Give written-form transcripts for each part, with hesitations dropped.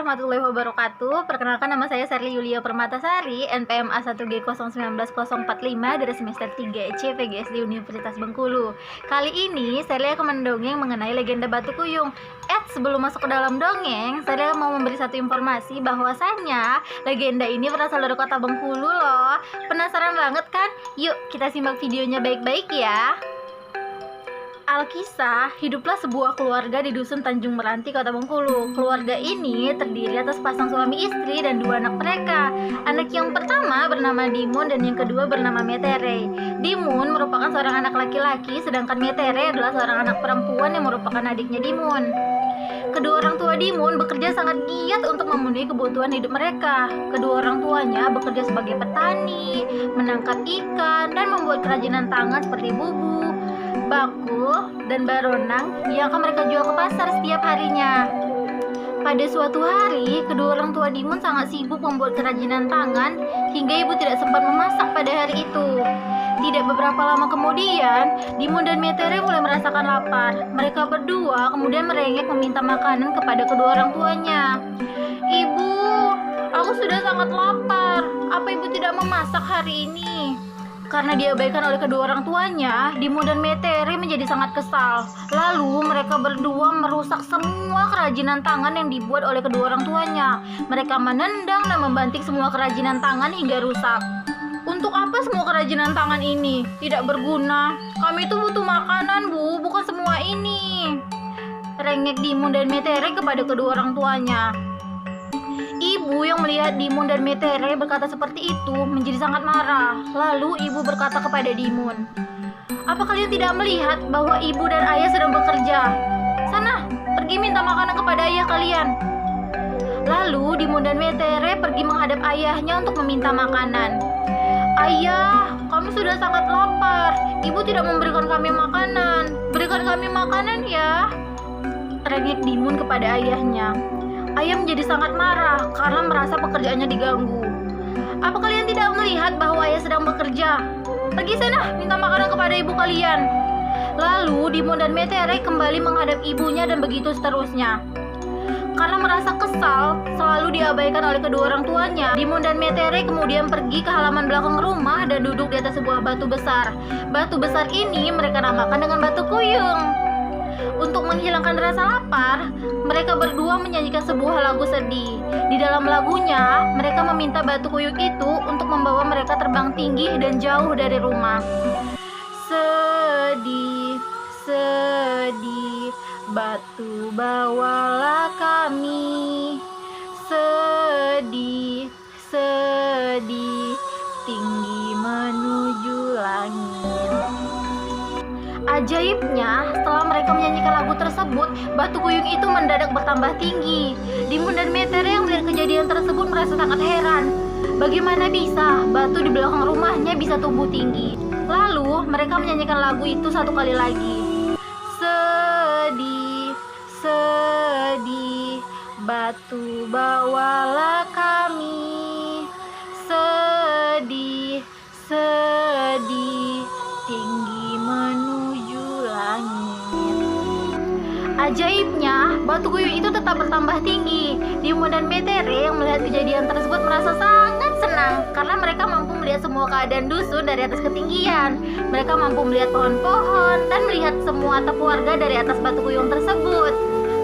warahmatullahi wabarakatuh. Perkenalkan, nama saya Sherly Yulia Permatasari, NPM A1G019-045 dari semester 3 CPGS di Universitas Bengkulu. Kali ini Sherly akan mendongeng mengenai legenda Batu Kuyung. Sebelum masuk ke dalam dongeng, Sherly mau memberi satu informasi bahwasannya legenda ini berasal dari kota Bengkulu loh. Penasaran banget kan? Yuk kita simak videonya baik-baik ya. Alkisah, hiduplah sebuah keluarga di dusun Tanjung Meranti, Kota Bengkulu. Keluarga ini terdiri atas pasang suami istri dan 2 anak mereka. Anak yang pertama bernama Dimun dan yang kedua bernama Metere. Dimun merupakan seorang anak laki-laki, sedangkan Metere adalah seorang anak perempuan yang merupakan adiknya Dimun. Kedua orang tua Dimun bekerja sangat giat untuk memenuhi kebutuhan hidup mereka. Kedua orang tuanya bekerja sebagai petani, menangkap ikan, dan membuat kerajinan tangan seperti bubu, bakul, dan baronang yang akan mereka jual ke pasar setiap harinya. Pada suatu hari, kedua orang tua Dimun sangat sibuk membuat kerajinan tangan hingga ibu tidak sempat memasak pada hari itu. Tidak beberapa lama kemudian, Dimun dan Metere mulai merasakan lapar. Mereka berdua kemudian merengek meminta makanan kepada kedua orang tuanya. "Ibu, aku sudah sangat lapar. Apa ibu tidak memasak hari ini?" Karena diabaikan oleh kedua orang tuanya, Dimun dan Metere menjadi sangat kesal. Lalu mereka berdua merusak semua kerajinan tangan yang dibuat oleh kedua orang tuanya. Mereka menendang dan membanting semua kerajinan tangan hingga rusak. "Untuk apa semua kerajinan tangan ini? Tidak berguna. Kami itu butuh makanan, Bu, bukan semua ini," rengek Dimun dan Metere kepada kedua orang tuanya. Ibu yang melihat Dimun dan Metere berkata seperti itu menjadi sangat marah. Lalu ibu berkata kepada Dimun, "Apa kalian tidak melihat bahwa ibu dan ayah sedang bekerja? Sana, pergi minta makanan kepada ayah kalian." Lalu Dimun dan Metere pergi menghadap ayahnya untuk meminta makanan. "Ayah, kami sudah sangat lapar. Ibu tidak memberikan kami makanan. Berikan kami makanan ya," rengek Dimun kepada ayahnya. Ayah menjadi sangat marah karena merasa pekerjaannya diganggu. "Apa kalian tidak melihat bahwa ayah sedang bekerja? Pergi sana, minta makanan kepada ibu kalian." Lalu Dimun dan Metere kembali menghadap ibunya dan begitu seterusnya. Karena merasa kesal selalu diabaikan oleh kedua orang tuanya, Dimun dan Metere kemudian pergi ke halaman belakang rumah dan duduk di atas sebuah batu besar. Batu besar ini mereka namakan dengan Batu Kuyung. Untuk menghilangkan rasa lapar, mereka berdua menyanyikan sebuah lagu sedih. Di dalam lagunya, mereka meminta Batu Kuyung itu untuk membawa mereka terbang tinggi dan jauh dari rumah. "Sedih, sedih, batu bawalah kami. Sedih, sedih, tinggi menuju langit." Ajaibnya, setelah mereka menyanyikan lagu tersebut, Batu Kuyung itu mendadak bertambah tinggi. Dimun dan Metere yang melihat kejadian tersebut merasa sangat heran. Bagaimana bisa batu di belakang rumahnya bisa tumbuh tinggi? Lalu mereka menyanyikan lagu itu satu kali lagi. "Sedih, sedih, batu bawalah kami. Sedih, sedih, tinggi menuju langit." Ajaibnya, Batu Kuyung itu tetap bertambah tinggi. Dimun dan Metere yang melihat kejadian tersebut merasa sangat senang karena mereka mampu melihat semua keadaan dusun dari atas ketinggian. Mereka mampu melihat pohon-pohon dan melihat semua atap warga dari atas Batu Kuyung tersebut.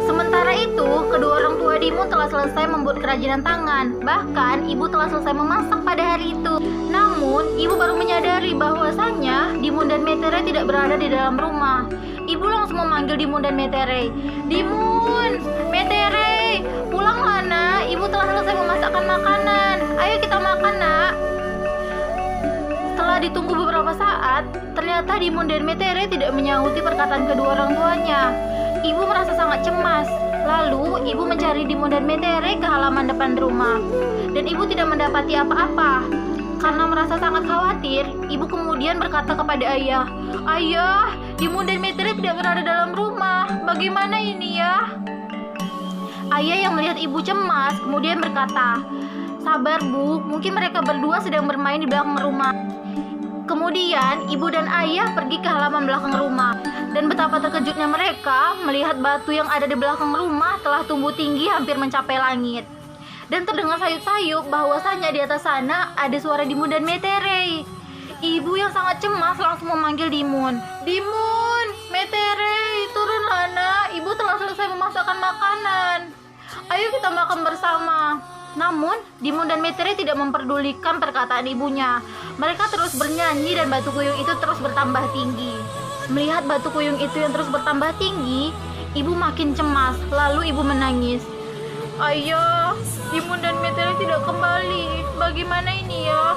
Sementara itu, kedua orang tua Dimun telah selesai membuat kerajinan tangan. Bahkan, ibu telah selesai memasak pada hari itu. Namun, ibu baru menyadari bahwasannya Dimun dan Metere tidak berada di dalam rumah. Ibu langsung memanggil Dimun dan Metere. "Dimun, Metere, pulanglah nak. Ibu telah selesai memasakkan makanan. Ayo kita makan nak." Setelah ditunggu beberapa saat, ternyata Dimun dan Metere tidak menyauti perkataan kedua orang tuanya. Ibu merasa sangat cemas. Lalu ibu mencari Dimun dan Metere ke halaman depan rumah. Dan ibu tidak mendapati apa-apa. Karena merasa sangat khawatir, ibu kemudian berkata kepada ayah, "Ayah, Dimun dan Metere tidak berada dalam rumah. Bagaimana ini ya?" Ayah yang melihat ibu cemas kemudian berkata, "Sabar Bu, mungkin mereka berdua sedang bermain di belakang rumah." Kemudian ibu dan ayah pergi ke halaman belakang rumah. Dan betapa terkejutnya mereka melihat batu yang ada di belakang rumah telah tumbuh tinggi hampir mencapai langit. dan terdengar sayup-sayup bahwasanya di atas sana ada suara Dimun dan Metere. Ibu yang sangat cemas langsung memanggil Dimun. Dimun, Metere, turunlah nak, ibu telah selesai memasakkan makanan. Ayo kita makan bersama. Namun, Dimun dan Metere tidak memperdulikan perkataan ibunya. Mereka terus bernyanyi dan batu kuyung itu terus bertambah tinggi. Melihat batu kuyung itu yang terus bertambah tinggi, ibu makin cemas, lalu ibu menangis. Ayah, Dimun dan Metere tidak kembali. Bagaimana ini ya?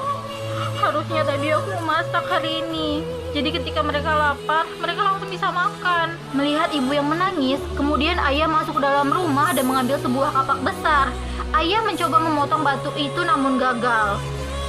Harusnya tadi aku memasak hari ini. Jadi ketika mereka lapar, mereka langsung bisa makan. Melihat ibu yang menangis, kemudian ayah masuk ke dalam rumah dan mengambil sebuah kapak besar. Ayah mencoba memotong batu itu namun gagal.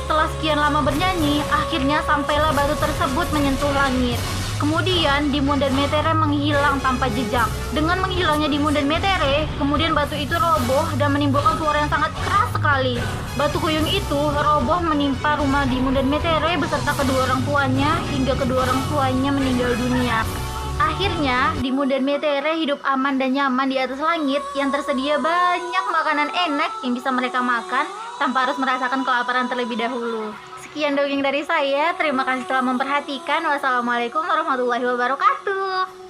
Setelah sekian lama bernyanyi, akhirnya sampailah batu tersebut menyentuh langit. Kemudian Dimun dan Metere menghilang tanpa jejak. Dengan menghilangnya Dimun dan Metere, kemudian batu itu roboh dan menimbulkan suara yang sangat keras sekali. Batu kuyung itu roboh menimpa rumah Dimun dan Metere beserta kedua orang tuanya hingga kedua orang tuanya meninggal dunia. Akhirnya Dimun dan Metere hidup aman dan nyaman di atas langit yang tersedia banyak makanan enak yang bisa mereka makan tanpa harus merasakan kelaparan terlebih dahulu. Sekian dongeng dari saya, terima kasih telah memperhatikan. Wassalamualaikum warahmatullahi wabarakatuh.